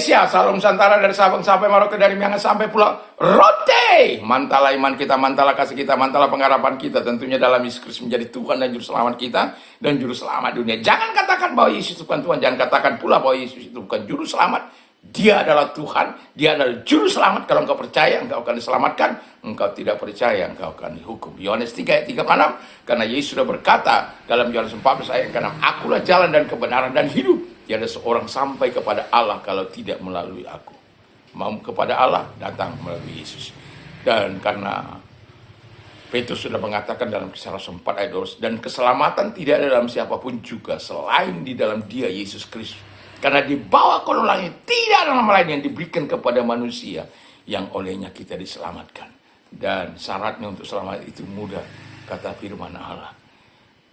Indonesia, Salam Nusantara, dari Sabang sampai Merauke, dari Miangas sampai Pulau Rote. Mantalah iman kita, mantalah kasih kita, mantalah pengharapan kita, tentunya dalam Yesus Kristus menjadi Tuhan dan Juru Selamat kita, dan Juru Selamat dunia. Jangan katakan bahwa Yesus itu bukan Tuhan, jangan katakan pula bahwa Yesus itu bukan Juru Selamat. Dia adalah Tuhan, dia adalah Juru Selamat. Kalau engkau percaya, engkau akan diselamatkan. Engkau tidak percaya, engkau akan dihukum. Yohanes 3 ayat 36, karena Yesus sudah berkata dalam Yohanes 14 ayat 6, akulah jalan dan kebenaran dan hidup. Tiada seorang sampai kepada Allah kalau tidak melalui aku. Mau kepada Allah, datang melalui Yesus. Dan karena Petrus sudah mengatakan dalam Kisah Rasul 4 ayat 12, dan keselamatan tidak ada dalam siapapun juga selain di dalam Dia, Yesus Kristus. Karena di bawah kolong langit tidak ada nama lain yang diberikan kepada manusia yang olehnya kita diselamatkan. Dan syaratnya untuk selamat itu mudah, kata firman Allah.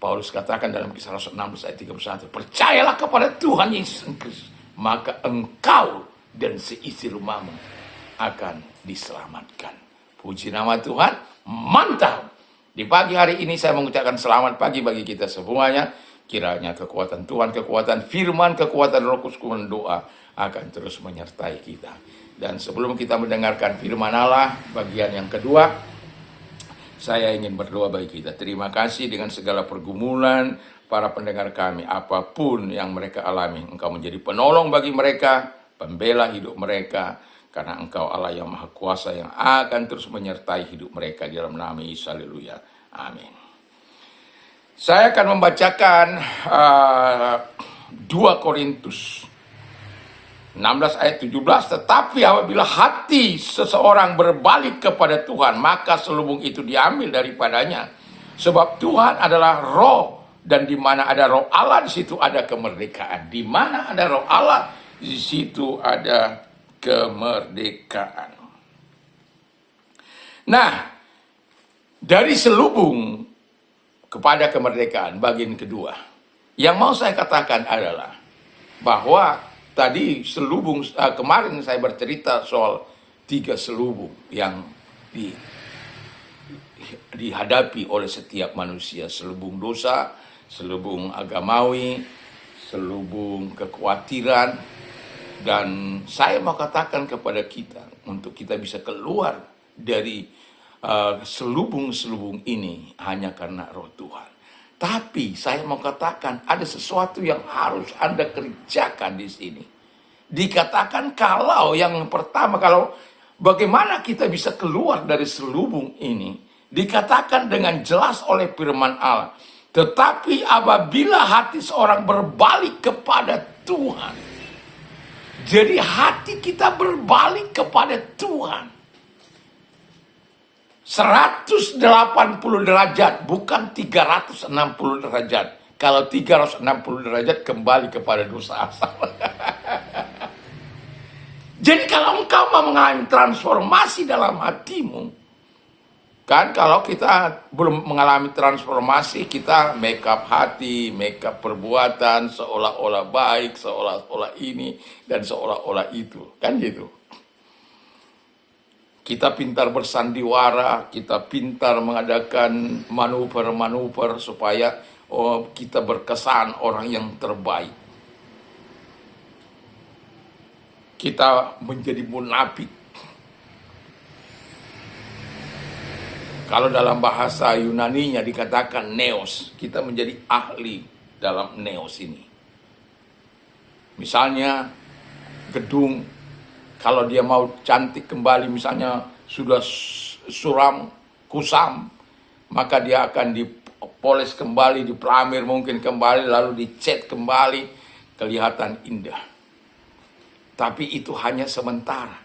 Paulus katakan dalam Kisah Rasul 16 ayat 31, percayalah kepada Tuhan Yesus Kristus, maka engkau dan seisi rumahmu akan diselamatkan. Puji nama Tuhan, mantap. Di pagi hari ini saya mengucapkan selamat pagi bagi kita semuanya. Kiranya kekuatan Tuhan, kekuatan firman, kekuatan Roh Kudus, doa akan terus menyertai kita. Dan sebelum kita mendengarkan firman Allah bagian yang kedua, saya ingin berdoa bagi kita. Terima kasih dengan segala pergumulan para pendengar kami, apapun yang mereka alami. Engkau menjadi penolong bagi mereka, pembela hidup mereka, karena Engkau Allah yang Maha Kuasa yang akan terus menyertai hidup mereka di dalam nama Yesus. Haleluya. Amin. Saya akan membacakan 2 Korintus 16 ayat 17, tetapi apabila hati seseorang berbalik kepada Tuhan, maka selubung itu diambil daripadanya. Sebab Tuhan adalah roh, dan di mana ada roh Allah, di situ ada kemerdekaan. Di mana ada roh Allah, di situ ada kemerdekaan. Nah, dari selubung kepada kemerdekaan, bagian kedua, yang mau saya katakan adalah bahwa tadi selubung, kemarin saya bercerita soal 3 selubung yang dihadapi oleh setiap manusia. Selubung dosa, selubung agamawi, selubung kekhawatiran. Dan saya mau katakan kepada kita, untuk kita bisa keluar dari selubung-selubung ini hanya karena roh Tuhan. Tapi saya mau katakan ada sesuatu yang harus Anda kerjakan di sini. Dikatakan kalau yang pertama, kalau bagaimana kita bisa keluar dari selubung ini, dikatakan dengan jelas oleh firman Allah. Tetapi apabila hati seorang berbalik kepada Tuhan. Jadi hati kita berbalik kepada Tuhan. 180 derajat, bukan 360 derajat. Kalau 360 derajat kembali kepada dosa asal. Jadi kalau engkau mau mengalami transformasi dalam hatimu, kan kalau kita belum mengalami transformasi, kita make up hati, make up perbuatan, seolah-olah baik, seolah-olah ini, dan seolah-olah itu. Kan gitu. Kita pintar bersandiwara, kita pintar mengadakan manuver-manuver supaya kita berkesan orang yang terbaik. Kita menjadi munafik. Kalau dalam bahasa Yunaninya dikatakan neos, kita menjadi ahli dalam neos ini. Misalnya gedung, kalau dia mau cantik kembali, misalnya sudah suram, kusam, maka dia akan dipoles kembali, dipelamir mungkin kembali, lalu dicat kembali, kelihatan indah. Tapi itu hanya sementara.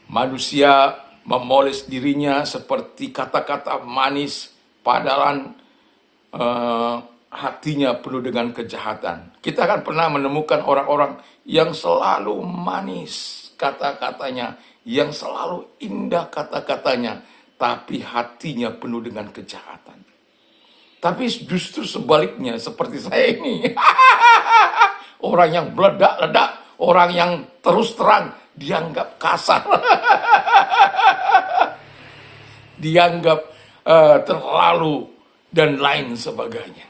Manusia memoles dirinya seperti kata-kata manis, padahal hatinya penuh dengan kejahatan. Kita akan pernah menemukan orang-orang yang selalu manis kata-katanya, yang selalu indah kata-katanya, tapi hatinya penuh dengan kejahatan. Tapi justru sebaliknya, seperti saya ini. Orang yang meledak-ledak, orang yang terus terang, dianggap kasar. Dianggap terlalu dan lain sebagainya.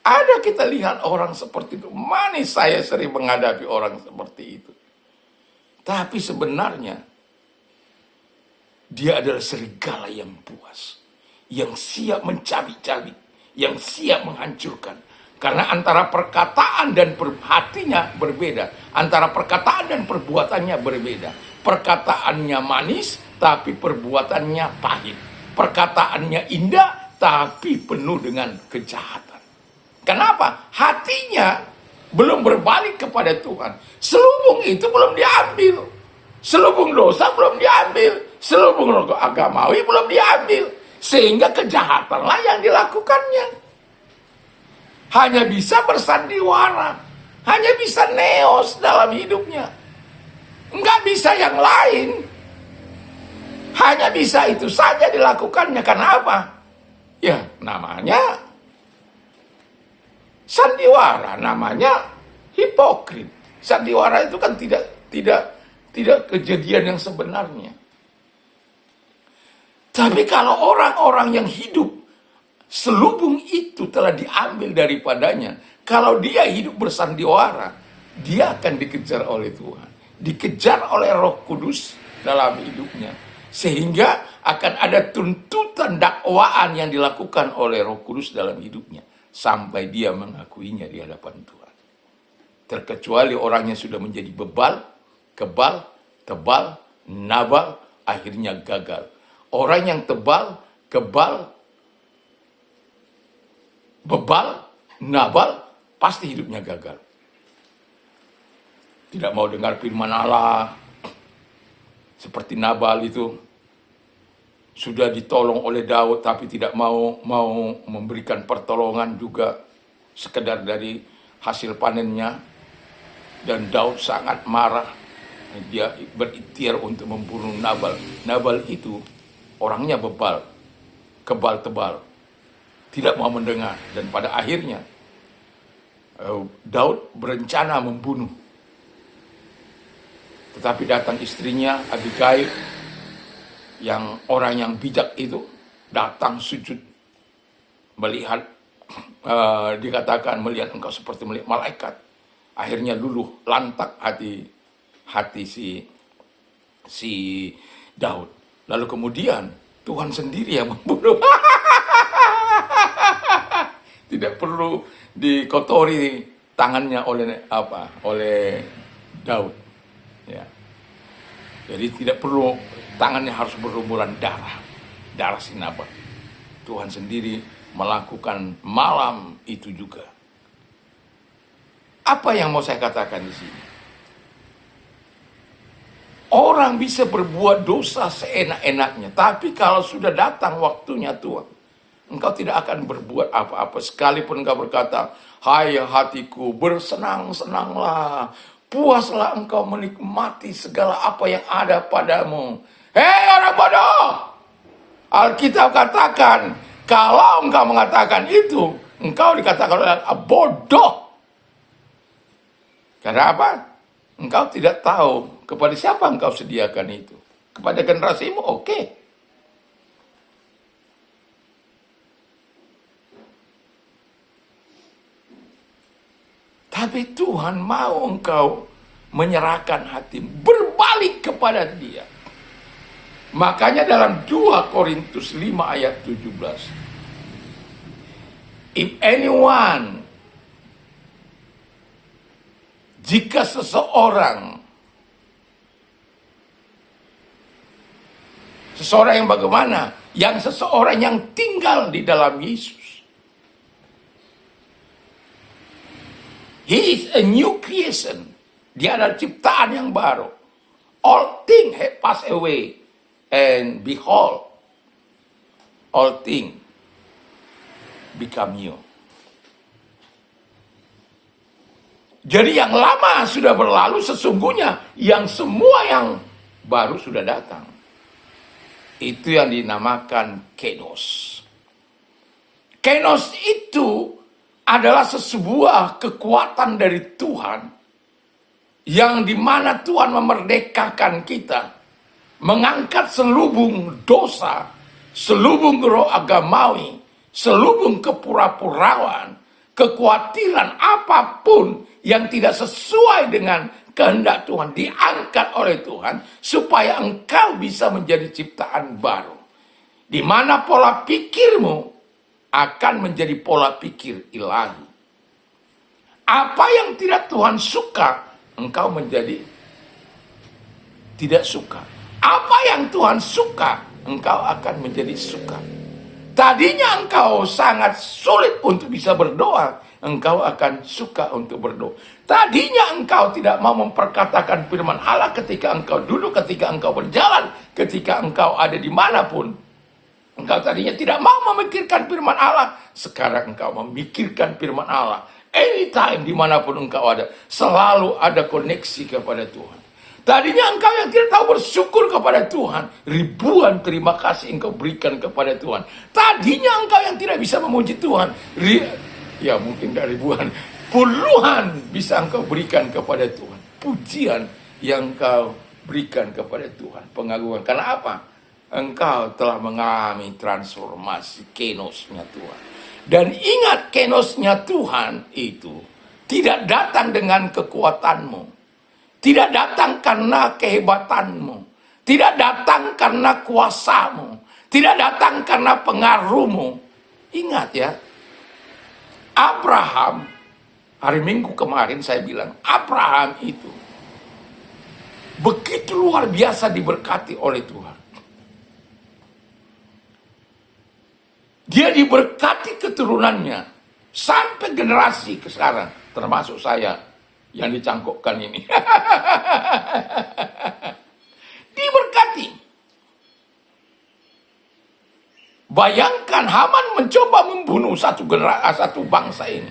Ada kita lihat orang seperti itu. Manis, saya sering menghadapi orang seperti itu. Tapi sebenarnya dia adalah serigala yang buas, yang siap mencabik-cabik, yang siap menghancurkan. Karena antara perkataan dan hatinya berbeda. Antara perkataan dan perbuatannya berbeda. Perkataannya manis, tapi perbuatannya pahit. Perkataannya indah, tapi penuh dengan kejahatan. Kenapa? Hatinya belum berbalik kepada Tuhan. Selubung itu belum diambil. Selubung dosa belum diambil. Selubung agamawi belum diambil. Sehingga kejahatanlah yang dilakukannya. Hanya bisa bersandiwara. Hanya bisa neos dalam hidupnya. Enggak bisa yang lain. Hanya bisa itu saja dilakukannya. Kenapa? Ya, namanya sandiwara, namanya hipokrit. Sandiwara itu kan tidak kejadian yang sebenarnya. Tapi kalau orang-orang yang hidup selubung itu telah diambil daripadanya, kalau dia hidup bersandiwara, dia akan dikejar oleh Tuhan, dikejar oleh Roh Kudus dalam hidupnya, sehingga akan ada tuntutan dakwaan yang dilakukan oleh Roh Kudus dalam hidupnya sampai dia mengakuinya di hadapan Tuhan. Terkecuali orang yang sudah menjadi bebal, kebal, tebal, nabal, akhirnya gagal. Orang yang tebal, kebal, bebal, nabal, pasti hidupnya gagal. Tidak mau dengar firman Allah, seperti Nabal itu. Sudah ditolong oleh Daud tapi tidak mau memberikan pertolongan juga, sekedar dari hasil panennya. Dan Daud sangat marah. Dia berikhtiar untuk membunuh Nabal. Nabal itu orangnya bebal, kebal tebal, tidak mau mendengar. Dan pada akhirnya Daud berencana membunuh. Tetapi datang istrinya Abigail, yang orang yang bijak itu, datang sujud melihat, dikatakan melihat engkau seperti melihat malaikat. Akhirnya luluh lantak hati si Daud. Lalu kemudian Tuhan sendiri yang membunuh. Tidak perlu dikotori tangannya oleh Daud. Ya. Jadi tidak perlu tangannya harus berlumuran darah si Nabal. Tuhan sendiri melakukan malam itu juga. Apa yang mau saya katakan di sini? Orang bisa berbuat dosa seenak-enaknya, tapi kalau sudah datang waktunya Tuhan, engkau tidak akan berbuat apa-apa. Sekalipun engkau berkata, hai hatiku, bersenang-senanglah, puaslah engkau menikmati segala apa yang ada padamu. Hei orang bodoh! Alkitab katakan, kalau engkau mengatakan itu, engkau dikatakan bodoh. Karena apa? Engkau tidak tahu kepada siapa engkau sediakan itu. Kepada generasimu, oke. Tapi Tuhan mau engkau menyerahkan hatimu, berbalik kepada Dia. Makanya dalam 2 Korintus 5 ayat 17. If anyone, jika seseorang yang bagaimana? Yang seseorang yang tinggal di dalam Yesus. He is a new creation. Dia adalah ciptaan yang baru. All things have passed away. And behold, all things become new. Jadi yang lama sudah berlalu, sesungguhnya yang semua yang baru sudah datang. Itu yang dinamakan kenos. Kenos itu adalah sebuah kekuatan dari Tuhan, yang dimana Tuhan memerdekakan kita, mengangkat selubung dosa, selubung roh agamawi, selubung kepura-puraan, kekhawatiran apapun yang tidak sesuai dengan kehendak Tuhan diangkat oleh Tuhan supaya engkau bisa menjadi ciptaan baru. Di mana pola pikirmu akan menjadi pola pikir ilahi. Apa yang tidak Tuhan suka, engkau menjadi tidak suka. Apa yang Tuhan suka, engkau akan menjadi suka. Tadinya engkau sangat sulit untuk bisa berdoa, engkau akan suka untuk berdoa. Tadinya engkau tidak mau memperkatakan firman Allah ketika engkau duduk, ketika engkau berjalan, ketika engkau ada dimanapun. Engkau tadinya tidak mau memikirkan firman Allah, sekarang engkau memikirkan firman Allah. Anytime, dimanapun engkau ada, selalu ada koneksi kepada Tuhan. Tadinya engkau yang tidak tahu bersyukur kepada Tuhan, ribuan terima kasih engkau berikan kepada Tuhan. Tadinya engkau yang tidak bisa memuji Tuhan, ya mungkin dari ribuan, puluhan bisa engkau berikan kepada Tuhan. Pujian yang engkau berikan kepada Tuhan, pengagungan. Karena apa? Engkau telah mengalami transformasi kenosnya Tuhan. Dan ingat, kenosnya Tuhan itu tidak datang dengan kekuatanmu, tidak datang karena kehebatanmu, tidak datang karena kuasamu, tidak datang karena pengaruhmu. Ingat ya, Abraham, hari Minggu kemarin saya bilang, Abraham itu begitu luar biasa diberkati oleh Tuhan. Dia diberkati keturunannya sampai generasi ke sekarang, termasuk saya yang dicangkokkan ini. Diberkati. Bayangkan Haman mencoba membunuh satu bangsa ini.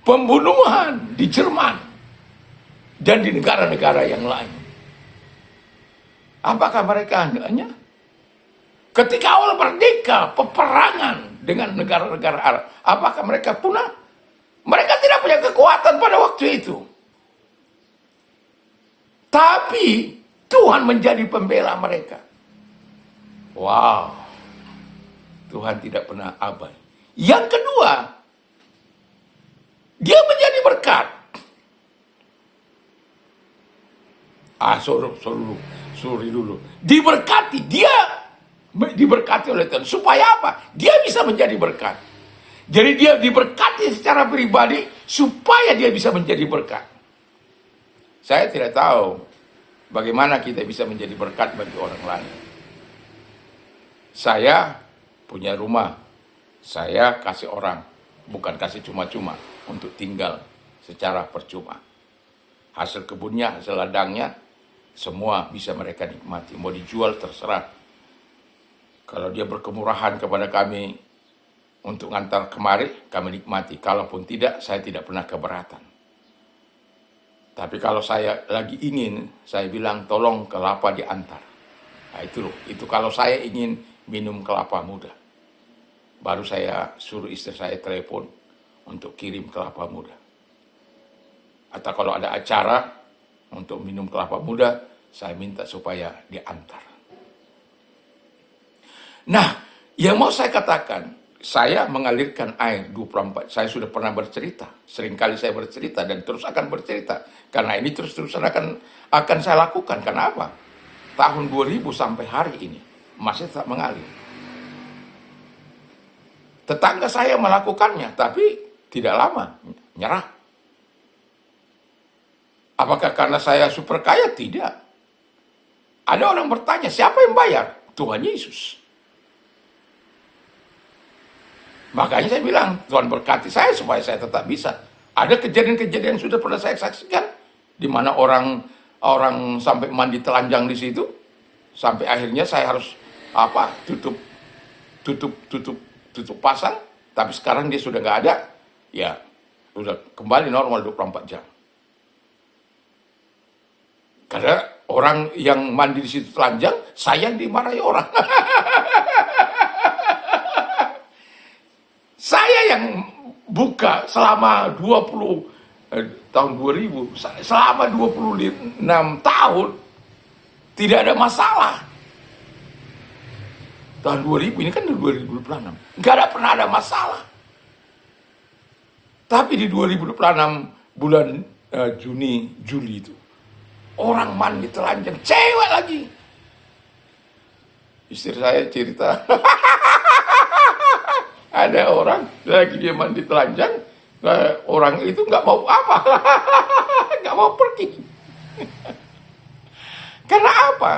Pembunuhan di Jerman dan di negara-negara yang lain. Apakah mereka hanya ketika awal merdeka, peperangan dengan negara-negara Arab, apakah mereka punah? Mereka tidak punya kekuatan pada waktu itu. Tapi Tuhan menjadi pembela mereka. Wow. Tuhan tidak pernah abai. Yang kedua, dia menjadi berkat. Sorry dulu. Diberkati, dia diberkati oleh Tuhan. Supaya apa? Dia bisa menjadi berkat. Jadi dia diberkati secara pribadi supaya dia bisa menjadi berkat. Saya tidak tahu bagaimana kita bisa menjadi berkat bagi orang lain. Saya punya rumah, saya kasih orang, bukan kasih cuma-cuma untuk tinggal secara percuma. Hasil kebunnya, hasil ladangnya, semua bisa mereka nikmati. Mau dijual terserah. Kalau dia berkemurahan kepada kami untuk ngantar kemari, kami nikmati. Kalaupun tidak, saya tidak pernah keberatan. Tapi kalau saya lagi ingin, saya bilang tolong kelapa diantar. Nah itu loh, itu kalau saya ingin minum kelapa muda. Baru saya suruh istri saya telepon untuk kirim kelapa muda. Atau kalau ada acara untuk minum kelapa muda, saya minta supaya diantar. Nah, yang mau saya katakan, saya mengalirkan air 24. Saya sudah pernah bercerita. Seringkali saya bercerita dan terus akan bercerita. Karena ini terus-terusan akan saya lakukan. Karena apa? Tahun 2000 sampai hari ini masih tetap mengalir. Tetangga saya melakukannya, tapi tidak lama, nyerah. Apakah karena saya super kaya? Tidak. Ada orang bertanya, siapa yang bayar? Tuhan Yesus. Makanya saya bilang, Tuhan berkati saya supaya saya tetap bisa. Ada kejadian-kejadian yang sudah pernah saya saksikan, di mana orang sampai mandi telanjang di situ, sampai akhirnya saya harus tutup pasang, tapi sekarang dia sudah nggak ada, ya sudah kembali normal 24 jam. Karena orang yang mandi di situ telanjang, saya yang dimarahi orang. Saya yang buka selama tahun 2000, selama 26 tahun, tidak ada masalah. Tahun 2000 ini kan 2026. Nggak pernah ada masalah. Tapi di 2026 bulan Juni, Juli itu, orang mandi telanjang, cewek lagi. Istri saya cerita, ada orang lagi dia mandi telanjang, orang itu nggak mau apa, nggak mau pergi. Karena apa?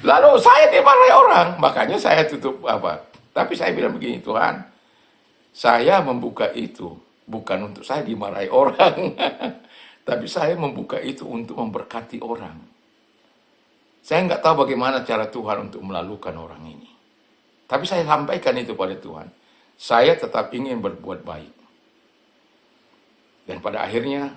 Lalu saya dimarahi orang, makanya saya tutup apa. Tapi saya bilang begini, Tuhan, saya membuka itu bukan untuk saya dimarahi orang, tapi saya membuka itu untuk memberkati orang. Saya nggak tahu bagaimana cara Tuhan untuk melalukan orang ini. Tapi saya sampaikan itu pada Tuhan. Saya tetap ingin berbuat baik. Dan pada akhirnya,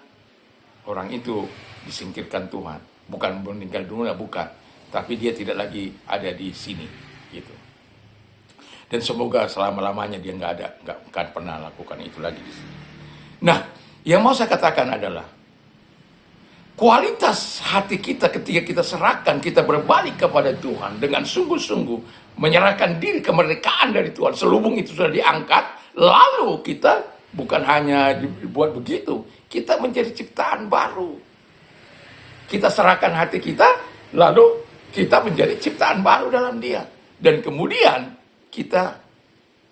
orang itu disingkirkan Tuhan. Bukan meninggal dunia, bukan. Tapi dia tidak lagi ada di sini. Gitu. Dan semoga selama-lamanya dia nggak akan pernah lakukan itu lagi di sini. Nah, yang mau saya katakan adalah, kualitas hati kita ketika kita serahkan, kita berbalik kepada Tuhan dengan sungguh-sungguh menyerahkan diri kemerdekaan dari Tuhan. Selubung itu sudah diangkat, lalu kita bukan hanya dibuat begitu, kita menjadi ciptaan baru. Kita serahkan hati kita, lalu kita menjadi ciptaan baru dalam Dia. Dan kemudian kita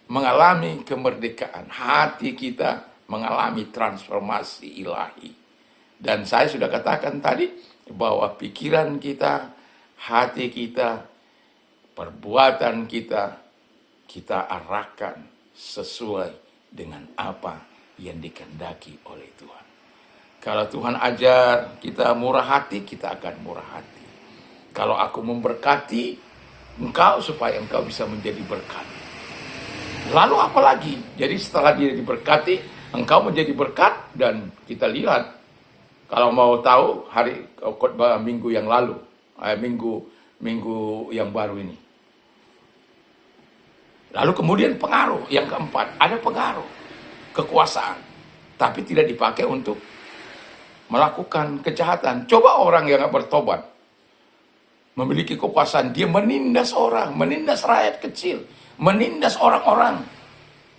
mengalami kemerdekaan. Hati kita mengalami transformasi ilahi. Dan saya sudah katakan tadi bahwa pikiran kita, hati kita, perbuatan kita, kita arahkan sesuai dengan apa yang dikehendaki oleh Tuhan. Kalau Tuhan ajar kita murah hati, kita akan murah hati. Kalau aku memberkati engkau supaya engkau bisa menjadi berkat. Lalu apa lagi? Jadi setelah dia diberkati, engkau menjadi berkat. Dan kita lihat, kalau mau tahu hari khotbah minggu yang lalu, minggu yang baru ini. Lalu kemudian pengaruh yang keempat, ada pengaruh, kekuasaan, tapi tidak dipakai untuk melakukan kejahatan. Coba orang yang bertobat, memiliki kekuasaan, dia menindas orang, menindas rakyat kecil, menindas orang-orang.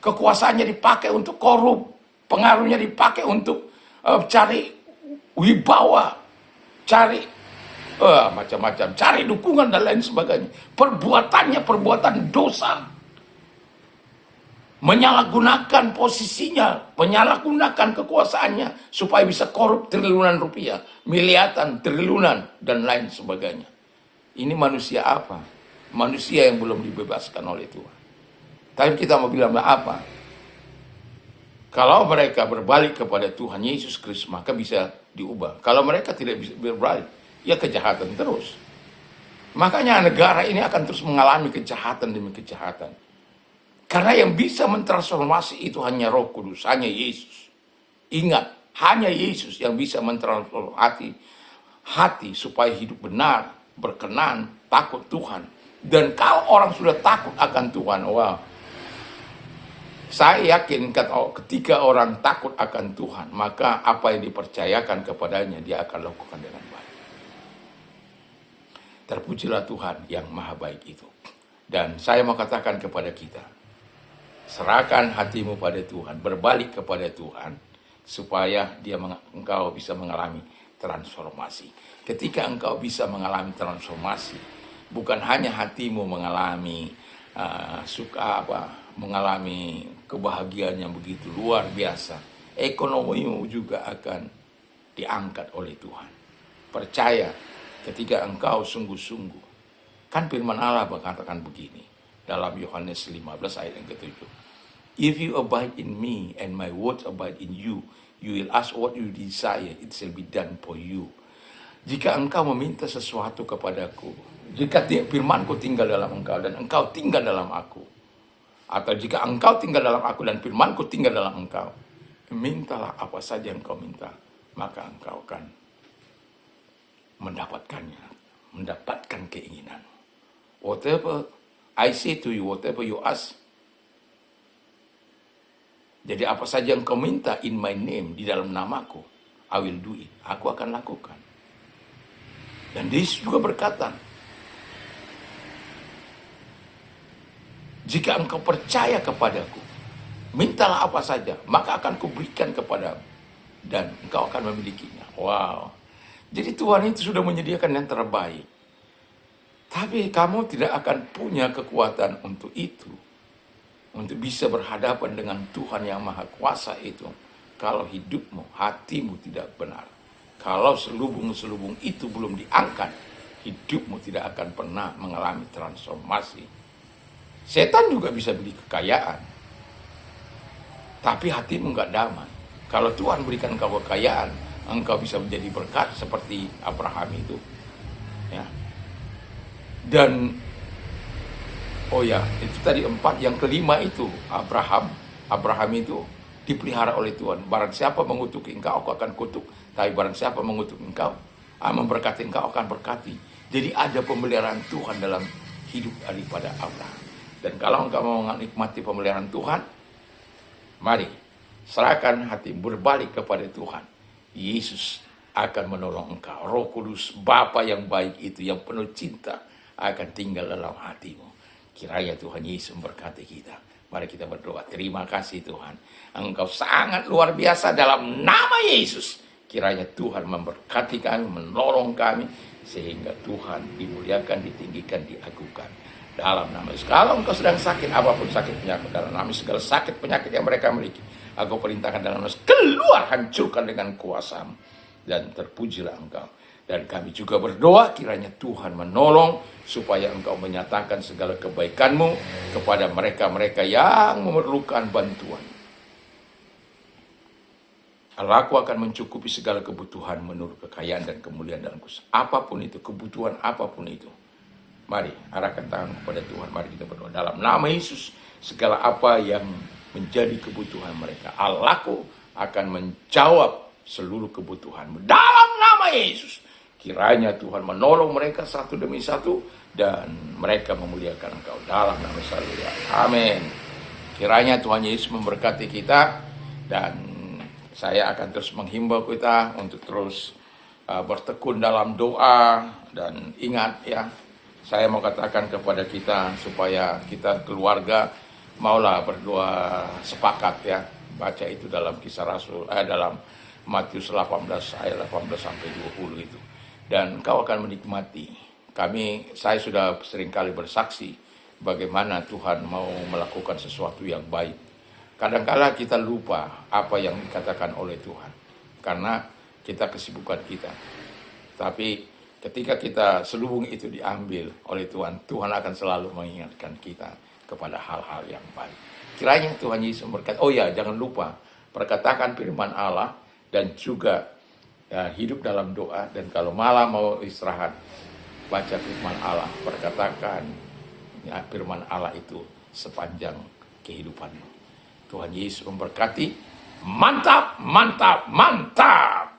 Kekuasaannya dipakai untuk korup, pengaruhnya dipakai untuk cari wibawa, cari macam-macam, cari dukungan dan lain sebagainya. Perbuatannya perbuatan dosa. Menyalahgunakan posisinya, menyalahgunakan kekuasaannya supaya bisa korup triliunan rupiah, miliaran, triliunan, dan lain sebagainya. Ini manusia apa? Manusia yang belum dibebaskan oleh Tuhan. Tapi kita mau bilang apa? Kalau mereka berbalik kepada Tuhan Yesus Kristus, maka bisa diubah. Kalau mereka tidak bisa berbalik, ya kejahatan terus. Makanya negara ini akan terus mengalami kejahatan demi kejahatan. Karena yang bisa mentransformasi itu hanya Roh Kudus, hanya Yesus. Ingat, hanya Yesus yang bisa mentransformasi hati supaya hidup benar, berkenan, takut Tuhan. Dan kalau orang sudah takut akan Tuhan, wow, saya yakin ketika orang takut akan Tuhan, maka apa yang dipercayakan kepadanya, dia akan lakukan dengan baik. Terpujilah Tuhan yang maha baik itu. Dan saya mau katakan kepada kita, serahkan hatimu pada Tuhan, berbalik kepada Tuhan, supaya engkau bisa mengalami transformasi. Ketika engkau bisa mengalami transformasi, bukan hanya hatimu mengalami mengalami kebahagiaan yang begitu luar biasa, ekonomimu juga akan diangkat oleh Tuhan. Percaya ketika engkau sungguh-sungguh. Kan firman Allah mengatakan begini dalam Yohanes 15 ayat yang ke-7. If you abide in me and my words abide in you, you will ask what you desire, it shall be done for you. Jika engkau meminta sesuatu kepadaku, jika firmanku tinggal dalam engkau dan engkau tinggal dalam aku, atau jika engkau tinggal dalam aku dan firmanku tinggal dalam engkau, mintalah apa saja yang engkau minta, maka engkau akan mendapatkannya, mendapatkan keinginan. Whatever I say to you, whatever you ask. Jadi apa saja yang kau minta in my name, di dalam namaku, I will do it. Aku akan lakukan. Dan Yesus juga berkata, Jika engkau percaya kepadaku, mintalah apa saja, maka akan kuberikan kepadamu, dan engkau akan memilikinya. Wow. Jadi Tuhan itu sudah menyediakan yang terbaik. Tapi kamu tidak akan punya kekuatan untuk itu, untuk bisa berhadapan dengan Tuhan yang Maha Kuasa itu, kalau hidupmu, hatimu tidak benar. Kalau selubung-selubung itu belum diangkat, hidupmu tidak akan pernah mengalami transformasi. Setan juga bisa beli kekayaan, tapi hatimu nggak damai. Kalau Tuhan berikan engkau kekayaan, engkau bisa menjadi berkat seperti Abraham itu. Ya. Dan oh ya, itu tadi 4. Yang kelima itu Abraham itu dipelihara oleh Tuhan. Barang siapa mengutuki engkau, aku akan kutuk. Tapi barang siapa mengutuk engkau, memberkati engkau, akan berkati. Jadi ada pemeliharaan Tuhan dalam hidup daripada Abraham. Dan kalau engkau mau menikmati pemeliharaan Tuhan, mari serahkan hati, berbalik kepada Tuhan. Yesus akan menolong engkau. Roh Kudus, Bapa yang baik itu, yang penuh cinta, akan tinggal dalam hatimu. Kiranya Tuhan Yesus memberkati kita. Mari kita berdoa. Terima kasih Tuhan. Engkau sangat luar biasa dalam nama Yesus. Kiranya Tuhan memberkati kami, menolong kami, sehingga Tuhan dimuliakan, ditinggikan, diagungkan. Dalam nama Yesus. Kalau engkau sedang sakit, apapun sakit penyakit, dalam nama segala sakit penyakit yang mereka miliki, aku perintahkan dalam nama Yesus, keluar, hancurkan dengan kuasa-Mu. Dan terpujilah engkau. Dan kami juga berdoa kiranya Tuhan menolong supaya engkau menyatakan segala kebaikan-Mu kepada mereka-mereka yang memerlukan bantuan. Allahku akan mencukupi segala kebutuhan menurut kekayaan dan kemuliaan dalam Kristus. Apapun itu, kebutuhan apapun itu. Mari arahkan tangan kepada Tuhan. Mari kita berdoa. Dalam nama Yesus, segala apa yang menjadi kebutuhan mereka, Allahku akan menjawab seluruh kebutuhanmu. Dalam nama Yesus, kiranya Tuhan menolong mereka satu demi satu, dan mereka memuliakan Engkau dalam nama Yesus. Amin. Kiranya Tuhan Yesus memberkati kita, dan saya akan terus menghimbau kita untuk terus bertekun dalam doa. Dan ingat ya, saya mau katakan kepada kita supaya kita keluarga maulah berdoa sepakat ya. Baca itu dalam Kisah Rasul, dalam Matius 18 ayat 18 sampai 20 itu. Dan kau akan menikmati. Saya sudah seringkali bersaksi bagaimana Tuhan mau melakukan sesuatu yang baik. Kadang-kala kita lupa apa yang dikatakan oleh Tuhan karena kita kesibukan kita. Tapi ketika kita selubung itu diambil oleh Tuhan, Tuhan akan selalu mengingatkan kita kepada hal-hal yang baik. Kiranya Tuhan Yesus berkata, oh ya, jangan lupa perkatakan firman Allah dan juga hidup dalam doa. Dan kalau malam mau istirahat, baca firman Allah, perkatakan ya, firman Allah itu sepanjang kehidupanmu. Tuhan Yesus memberkati. Mantap, mantap, mantap.